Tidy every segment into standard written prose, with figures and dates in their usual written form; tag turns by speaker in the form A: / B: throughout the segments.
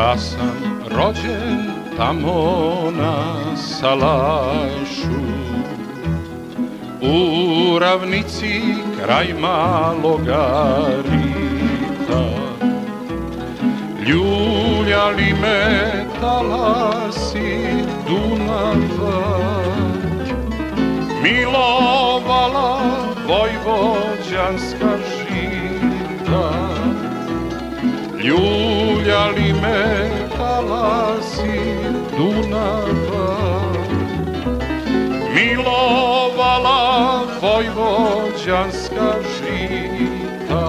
A: Ja sam rođen tamo na salašu, u ravnici kraj maloga rita. Ljuljali me talasi Dunava, milovala vojvođanska žita. Ljuljali me talasi Dunava, milovala vojvođanska žita.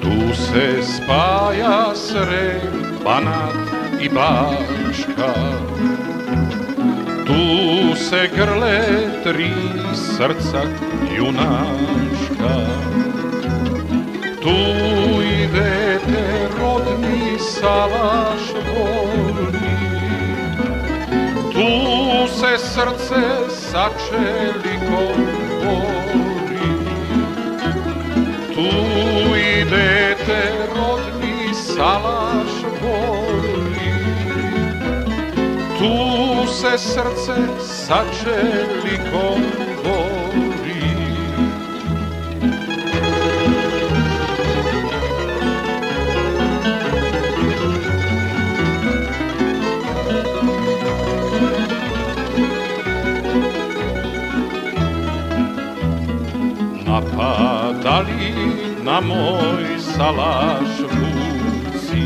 A: Tu se spaja Srem, Banat i Bačka, tu se grle tri srca junaška. Tu i dete rodni Salaš voli, tu se srce sa čelikom boli. Tu i dete rodni Salaš voli, tu se srce sa čelikom boli. Napadali na moj Salaš vuci,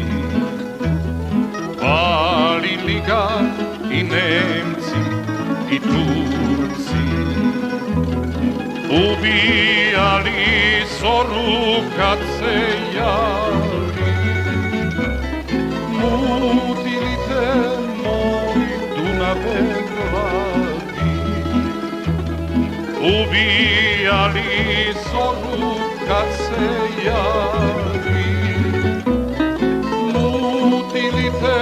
A: palili ga i Nemci i Turci. Ubijali zoru kad se javi, mutili te moj Dunave glavi. Ubijali zoru kad se javi, mutili te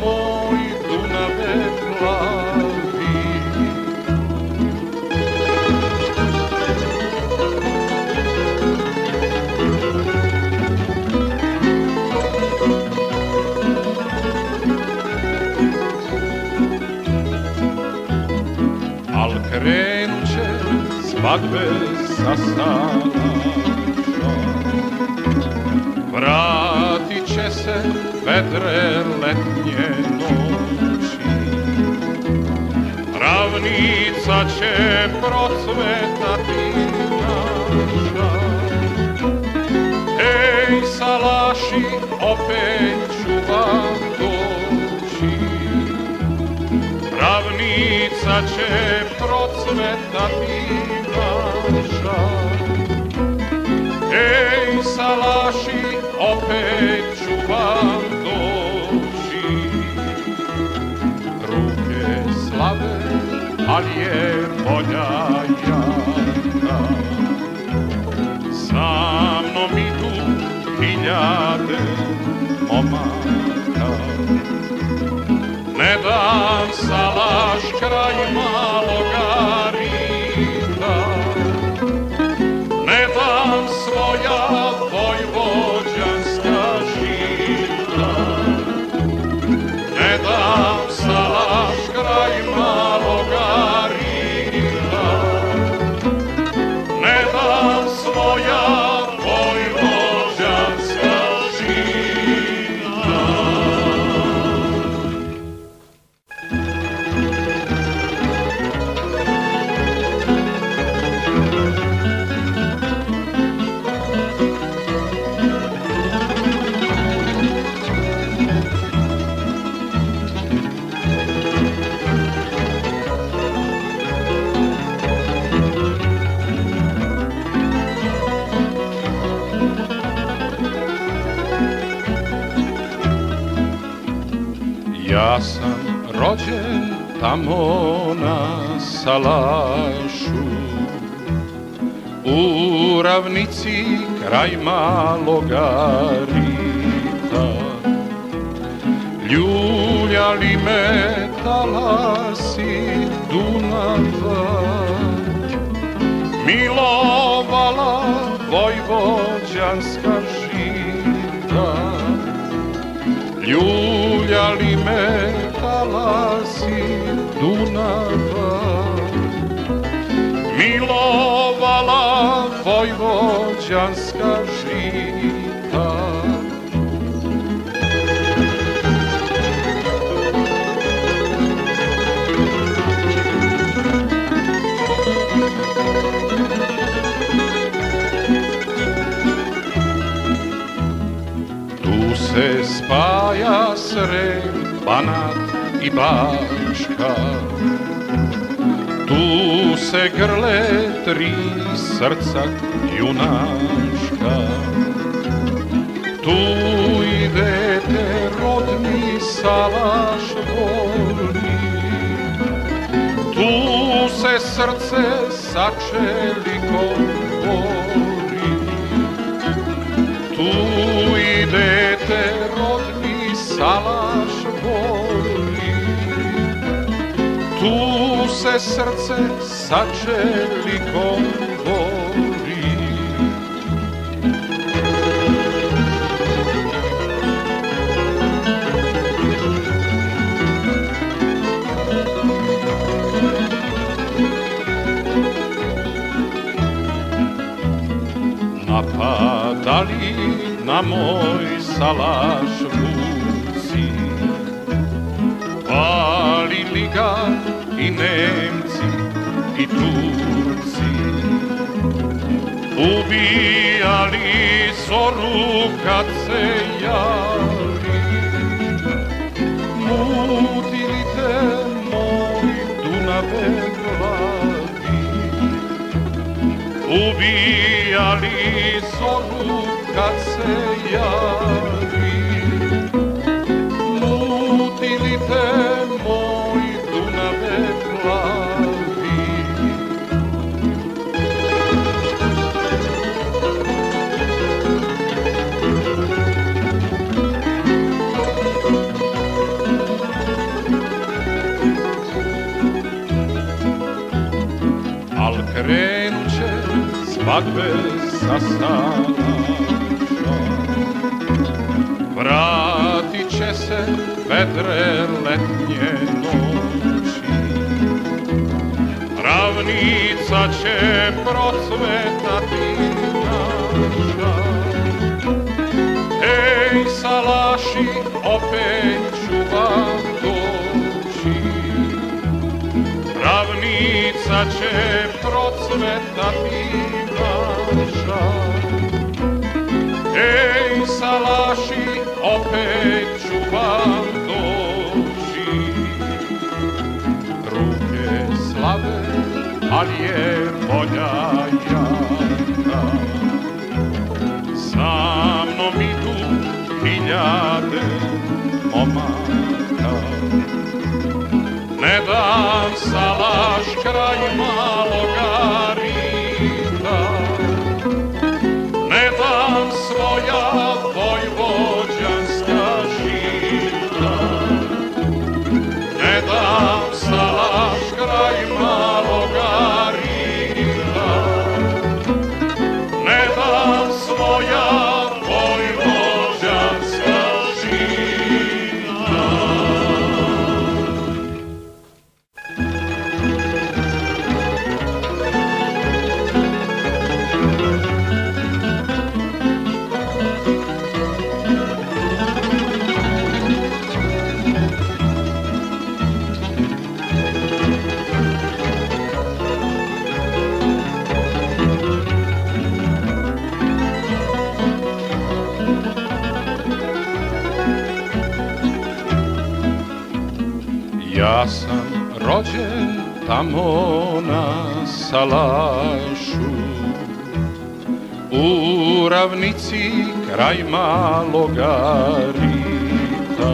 A: moj Dunave glavi. Al krenut će svadbe sa Salaša, vratit će se vedre letnje noći. Ravnica će procvetati naša, ej Salaši, opet ću vam doći. Ravnica će procvetati naša, ej Salaši, opet ću vam doći. Ruke slave, ali je volja jaka, sa mnom idu hiljade momaka. Ne dam Salaš kraj maloga rita, ne dam svoja vojvođanska žita. Ne dam Salaš kraj maloga rita, ne dam svoja vojvođanska žita. Ja sam rođen tamo na Salašu, u ravnici kraj maloga rita. ljuljali me talasi Dunava, milovala vojvođanska žita, ljuljali me talasi Dunava, milovala vojvođanska žita. Tu se spaja Srem, Banat i Bačka, tu se grle tri srca junaška, tu i dete rodni Salaš voli, tu se srce sa čelikom bori, tu i dete rodni Salaš voli, tu se srce sa čelikom bori. Napadali na moj Salaš vuci, palili ga i Nemci i Turci, ubijali zoru kad se javi, mutili te moj Dunave glavi, ubijali zoru kad se javi, mutili te moj Dunave glavi. Al krenuće svadbe sa Salaša, vratit će se vedre letnje noći, ravnica će procvetati naša. Ej, Salaši, opet ću vam doći, ravnica će procvetati naša. Ej, Salaši, opet ću vam doći. Ruke slave, ali je volja jaka, sa mnom idu hiljade momaka. Ne dam Salaš kraj maloga rita, ne dam svoja vojvođanska žita, ne dam Salaš kraj maloga rita, ne dam svoja vojvođanska žita. Ja sam rođen tamo na Salašu, u ravnici kraj maloga rita.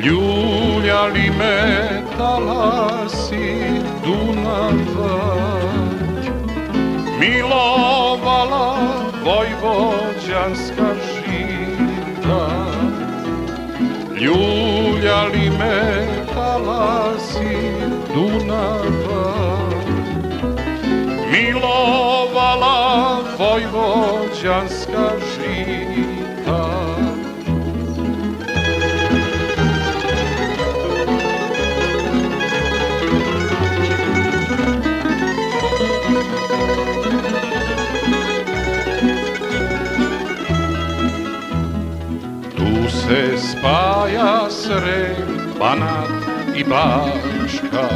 A: Ljuljali me talasi Dunava, milovala vojvođanska žita, ljuljali me talasi Dunava, milovala vojvođanska žita. Tu se spaja Srem, Banat i Bačka,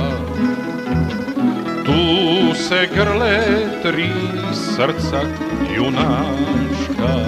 A: tu se grle tri srca junaška.